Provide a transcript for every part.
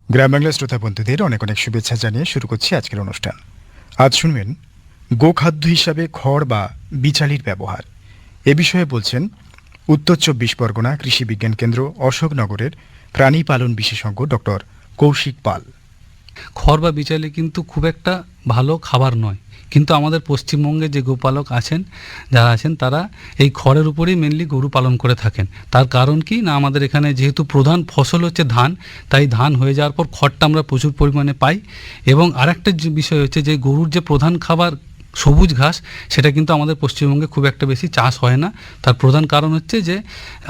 গ্রাম বাংলার শ্রোতা বন্ধুদের অনেক অনেক শুভেচ্ছা জানিয়ে শুরু করছি আজকের অনুষ্ঠান। আজ শুনবেন গোখাদ্য হিসাবে খড় বা বিচালির ব্যবহার। এ বিষয়ে বলছেন উত্তর ২৪ পরগনা কৃষি বিজ্ঞান কেন্দ্র অশোকনগরের প্রাণী পালন বিশেষজ্ঞ ডক্টর কৌশিক পাল। খড় বা বিচালি কিন্তু খুব একটা ভালো খাবার নয়, কিন্তু আমাদের পশ্চিমবঙ্গে যে গোপালক আছেন যারা আছেন তারা এই খড়ের উপরেই মেনলি গরু পালন করে থাকেন। তার কারণ কি না, আমাদের এখানে যেহেতু প্রধান ফসল হচ্ছে ধান, তাই ধান হয়ে যাওয়ার পর খড়টা আমরা প্রচুর পরিমাণে পাই। এবং আরেকটা যে বিষয় হচ্ছে যে গরুর যে প্রধান খাবার সবুজ ঘাস, সেটা কিন্তু আমাদের পশ্চিমবঙ্গে খুব একটা বেশি চাষ হয় না। তার প্রধান কারণ হচ্ছে যে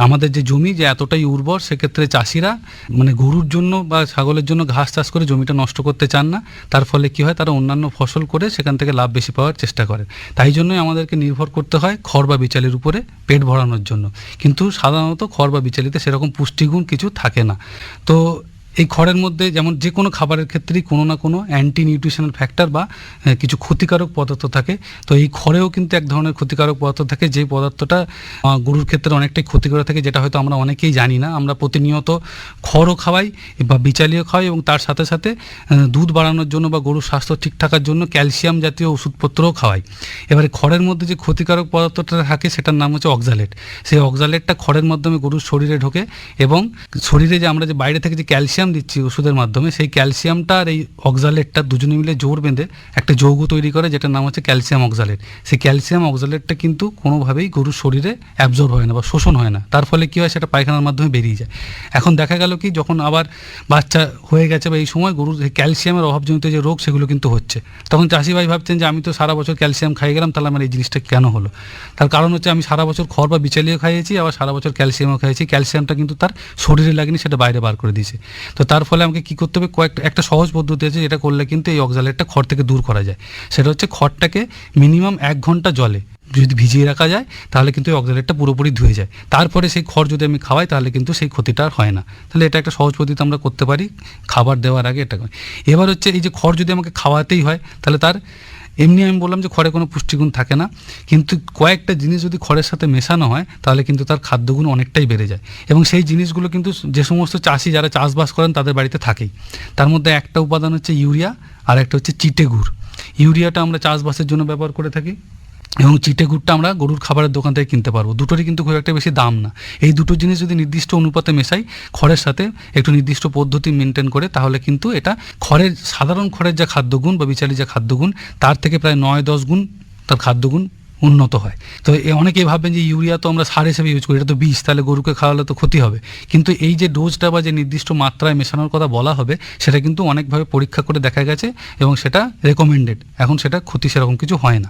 আমাদের যে জমি যে এতটাই উর্বর, সেক্ষেত্রে চাষিরা মানে গরুর জন্য বা ছাগলের জন্য ঘাস চাষ করে জমিটা নষ্ট করতে চান না। তার ফলে কি হয়, তারা অন্যান্য ফসল করে সেখান থেকে লাভ বেশি পাওয়ার চেষ্টা করেন। তাই জন্যই আমাদেরকে নির্ভর করতে হয় খড় বা বিচালির উপরে পেট ভরানোর জন্য। কিন্তু সাধারণত খড় বা বিচালিতে সেরকম পুষ্টিগুণ কিছু থাকে না। তো এই খড়ের মধ্যে যেমন যে কোনো খাবারের ক্ষেত্রেই কোনো না কোনো অ্যান্টি নিউট্রিশনাল ফ্যাক্টর বা কিছু ক্ষতিকারক পদার্থ থাকে। তো এই খড়েও কিন্তু এক ধরনের ক্ষতিকারক পদার্থ থাকে, যে পদার্থটা গরুর ক্ষেত্রে অনেকটাই ক্ষতি করে থাকে, যেটা হয়তো আমরা অনেকেই জানি না। আমরা প্রতিনিয়ত খড়ও খাওয়াই বা বিচালিও খাওয়াই, এবং তার সাথে সাথে দুধ বাড়ানোর জন্য বা গরুর স্বাস্থ্য ঠিক থাকার জন্য ক্যালসিয়াম জাতীয় ওষুধপত্রও খাওয়াই। এবারে খড়ের মধ্যে যে ক্ষতিকারক পদার্থটা থাকে সেটার নাম হচ্ছে অক্সালেট। সেই অক্সালেটটা খড়ের মাধ্যমে গরুর শরীরে ঢোকে, এবং শরীরে যে আমরা যে বাইরে থেকে যে ক্যালসিয়াম দিচ্ছি ওষুধের মাধ্যমে, সেই ক্যালসিয়ামটা আর এই অক্সালেটটা দুজনে মিলে জোর বেঁধে একটা যৌগ তৈরি করে, যেটার নাম হচ্ছে ক্যালসিয়াম অক্সালেট। সেই ক্যালসিয়াম অক্সালেটটা কিন্তু কোনোভাবেই গরুর শরীরে অ্যাবজর্ব হয় না বা শোষণ হয় না। তার ফলে কী হয়, সেটা পায়খানার মাধ্যমে বেরিয়ে যায়। এখন দেখা গেল কি, যখন আবার বাচ্চা হয়ে গেছে বা এই সময় গরুর ক্যালসিয়ামের অভাবজনিত যে রোগ সেগুলো কিন্তু হচ্ছে, তখন চাষি ভাই ভাবছেন যে আমি তো সারা বছর ক্যালসিয়াম খাই গেলাম, তাহলে আমার এই জিনিসটা কেন হলো? তার কারণ হচ্ছে আমি সারা বছর খড় বা বিচালিও খাইয়েছি, আবার সারা বছর ক্যালসিয়ামও খাইয়েছি। ক্যালসিয়ামটা কিন্তু তার শরীরে লাগেনি, সেটা বাইরে বার করে দিয়েছে। তো তার ফলে আমাকে কী করতে হবে, একটা সহজ পদ্ধতি আছে, যেটা করলে কিন্তু এই অক্সালেটটা খড় থেকে দূর করা যায়। সেটা হচ্ছে খড়টাকে মিনিমাম 1 ঘন্টা জলে যদি ভিজিয়ে রাখা যায়, তাহলে কিন্তু এই অক্সালেটটা পুরোপুরি ধুয়ে যায়। তারপরে সেই খড় যদি আমি খাওয়াই, তাহলে কিন্তু সেই ক্ষতিটা আর হয় না। তাহলে এটা একটা সহজ পদ্ধতি আমরা করতে পারি খাবার দেওয়ার আগে। এটা এবার হচ্ছে এই যে খড় যদি আমাকে খাওয়াতেই হয়, তাহলে তার এমনি আমি বললাম যে খড়ে কোনো পুষ্টিগুণ থাকে না, কিন্তু কয়েকটা জিনিস যদি খড়ের সাথে মেশানো হয়, তাহলে কিন্তু তার খাদ্যগুণ অনেকটাই বেড়ে যায়। এবং সেই জিনিসগুলো কিন্তু যে সমস্ত চাষি যারা চাষবাস করেন তাদের বাড়িতে থাকেই। তার মধ্যে একটা উপাদান হচ্ছে ইউরিয়া, আর একটা হচ্ছে চিটে গুড়। ইউরিয়াটা আমরা চাষবাসের জন্য ব্যবহার করে থাকি, এবং চিটে গুড়টা আমরা গরুর খাবারের দোকান থেকে কিনতে পারবো। দুটোরই কিন্তু খুব একটা বেশি দাম না। এই দুটো জিনিস যদি নির্দিষ্ট অনুপাতে মেশাই খড়ের সাথে একটু নির্দিষ্ট পদ্ধতি মেনটেন করে, তাহলে কিন্তু এটা সাধারণ খড়ের যা খাদ্যগুণ বা বিচালি যা খাদ্যগুণ, তার থেকে প্রায় 9-10 গুণ তার খাদ্যগুণ উন্নত হয়। তো অনেকেই ভাববেন যে ইউরিয়া তো আমরা সার হিসেবে ইউজ করি, এটা তো বিষ, তাহলে গরুকে খাওয়ালে তো ক্ষতি হবে। কিন্তু এই যে ডোজটা বা যে নির্দিষ্ট মাত্রায় মেশানোর কথা বলা হবে, সেটা কিন্তু অনেকভাবে পরীক্ষা করে দেখা গেছে, এবং সেটা রেকমেন্ডেড। এখন সেটা ক্ষতি সেরকম কিছু হয় না।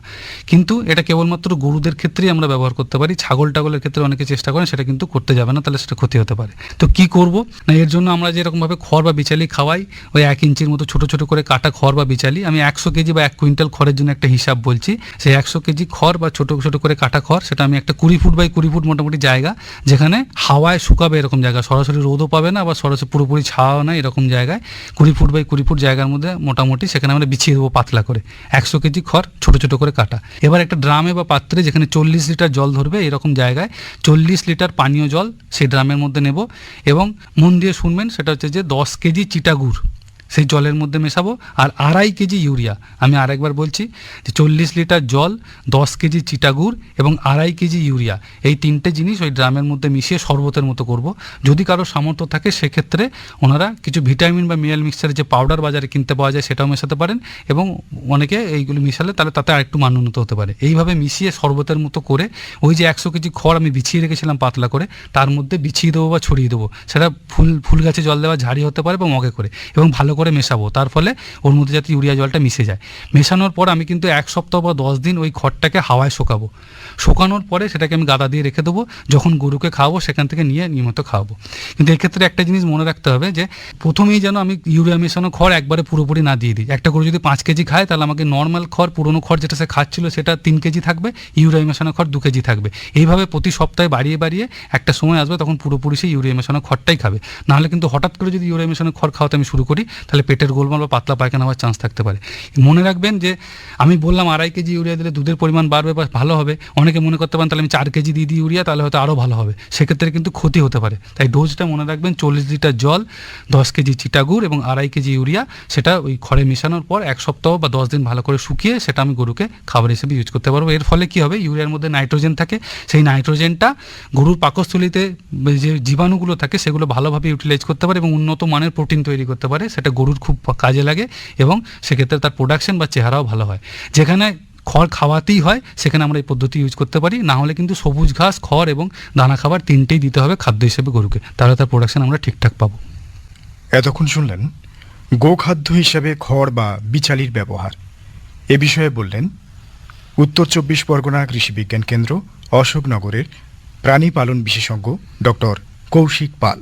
কিন্তু এটা কেবলমাত্র গরুদের ক্ষেত্রেই আমরা ব্যবহার করতে পারি। ছাগলের ক্ষেত্রে অনেকে চেষ্টা করেন, সেটা কিন্তু করতে যাবে না, তাহলে সেটা ক্ষতি হতে পারে। তো কি করব না, এর জন্য আমরা যেরকমভাবে খড় বা বিচালি খাওয়াই, ওই 1 ইঞ্চির মতো ছোটো ছোটো করে কাটা খড় বা বিচালি, আমি 100 কেজি বা 1 কুইন্টাল খড়ের জন্য একটা হিসাব বলছি। সেই 100 কেজি খড় বা ছোটো ছোটো করে কাটা খড়, সেটা আমি একটা 20 ফুট বাই 20 ফুট মোটামুটি জায়গা, যেখানে হাওয়ায় শুকাবে এরকম জায়গা, সরাসরি রোদও পাবে না, বা সরাসরি পুরোপুরি ছাওয়া না, এরকম জায়গায় 20 ফুট বাই 20 ফুট জায়গার মধ্যে মোটামুটি সেখানে আমরা বিছিয়ে দেবো পাতলা করে 100 কেজি খড় ছোটো ছোটো করে কাটা। এবার একটা ড্রামে বা পাত্রে, যেখানে 40 লিটার জল ধরবে, এরকম জায়গায় 40 লিটার পানীয় জল সেই ড্রামের মধ্যে নেব, এবং মন দিয়ে শুনবেন, সেটা হচ্ছে যে 10 কেজি চিটা গুড় সেই জলের মধ্যে মেশাবো, আর 2.5 কেজি ইউরিয়া। আমি আরেকবার বলছি যে 40 লিটার জল, 10 কেজি চিটাগুড় এবং 2.5 কেজি ইউরিয়া, এই 3টে জিনিস ওই ড্রামের মধ্যে মিশিয়ে শরবতের মতো করব। যদি কারো সামর্থ্য থাকে, সেক্ষেত্রে ওনারা কিছু ভিটামিন বা মিনারেল মিক্সচারের যে পাউডার বাজারে কিনতে পাওয়া যায়, সেটাও মেশাতে পারেন, এবং অনেকে এইগুলো মিশালে তাহলে তাতে আরেকটু মান উন্নত হতে পারে। এইভাবে মিশিয়ে শরবতের মতো করে ওই যে 100 কেজি খড় আমি বিছিয়ে রেখেছিলাম পাতলা করে, তার মধ্যে বিছিয়ে দেবো বা ছড়িয়ে দেবো। সেটা ফুল গাছে জল দেওয়া ঝাড়ি হতে পারে বা মগে করে, এবং ভালো করে মেশাবো। তার ফলে ওর মধ্যে যাতে ইউরিয়া জলটা মিশে যায়। মেশানোর পর আমি কিন্তু 1 সপ্তাহ বা 10 দিন ওই খড়টাকে হাওয়ায় শোকাবো। শোকানোর পরে সেটাকে আমি গাদা দিয়ে রেখে দেবো, যখন গরুকে খাওয়াবো সেখান থেকে নিয়ে নিয়মিত খাওয়াবো। কিন্তু এক্ষেত্রে একটা জিনিস মনে রাখতে হবে, যে প্রথমেই যেন আমি ইউরিয়া মেশানো খড় একবারে পুরোপুরি না দিয়ে দিই। একটা গরু যদি 5 কেজি খায়, তাহলে আমাকে নর্মাল খড়, পুরোনো খড় যেটা সে খাচ্ছিল, সেটা 3 কেজি থাকবে, ইউরিয়া মেশানো খড় 2 কেজি থাকবে। এইভাবে প্রতি সপ্তাহে বাড়িয়ে বাড়িয়ে একটা সময় আসবে, তখন পুরোপুরি সেই ইউরিয়া মেশানো খড়টাই খাবে। নাহলে কিন্তু হঠাৎ করে যদি ইউরিয়া মেশানো খড় খাওয়াতে আমি শুরু করি, তাহলে তাহলে পেটের গোলমাল বা পাতলা পায়খানা হওয়ার চান্স থাকতে পারে। মনে রাখবেন যে আমি বললাম 2.5 কেজি ইউরিয়া দিলে দুধের পরিমাণ বাড়বে বা ভালো হবে, অনেকে মনে করতে পারেন তাহলে আমি 4 কেজি দিয়ে দিই ইউরিয়া, তাহলে হয়তো আরও ভালো হবে, সেক্ষেত্রে কিন্তু ক্ষতি হতে পারে। তাই ডোজটা মনে রাখবেন 40 লিটার জল, 10 কেজি চিটাগুড় এবং 2.5 কেজি ইউরিয়া, সেটা ওই খড়ে মেশানোর পর 1 সপ্তাহ বা 10 দিন ভালো করে শুকিয়ে সেটা আমি গরুকে খাবার হিসেবে ইউজ করতে পারবো। এর ফলে কি হবে, ইউরিয়ার মধ্যে নাইট্রোজেন থাকে, সেই নাইট্রোজেনটা গরুর পাকস্থলীতে যে জীবাণুগুলো থাকে সেগুলো ভালোভাবে ইউটিলাইজ করতে পারে এবং উন্নত মানের প্রোটিন তৈরি করতে পারে, সেটা গরুর খুব কাজে লাগে এবং সেক্ষেত্রে তার প্রোডাকশন বা চেহারাও ভালো হয়। যেখানে খড় খাওয়াতেই হয় সেখানে আমরা এই পদ্ধতি ইউজ করতে পারি, না হলে কিন্তু সবুজ ঘাস, খড় এবং দানা খাবার তিনটেই দিতে হবে খাদ্য হিসেবে গরুকে, তাহলে তার প্রোডাকশন আমরা ঠিকঠাক পাবো। এতক্ষণ শুনলেন গোখাদ্য হিসাবে খড় বা বিচালির ব্যবহার। এ বিষয়ে বললেন উত্তর 24 পরগনা কৃষি বিজ্ঞান কেন্দ্র অশোকনগরের প্রাণী পালন বিশেষজ্ঞ ডক্টর কৌশিক পাল।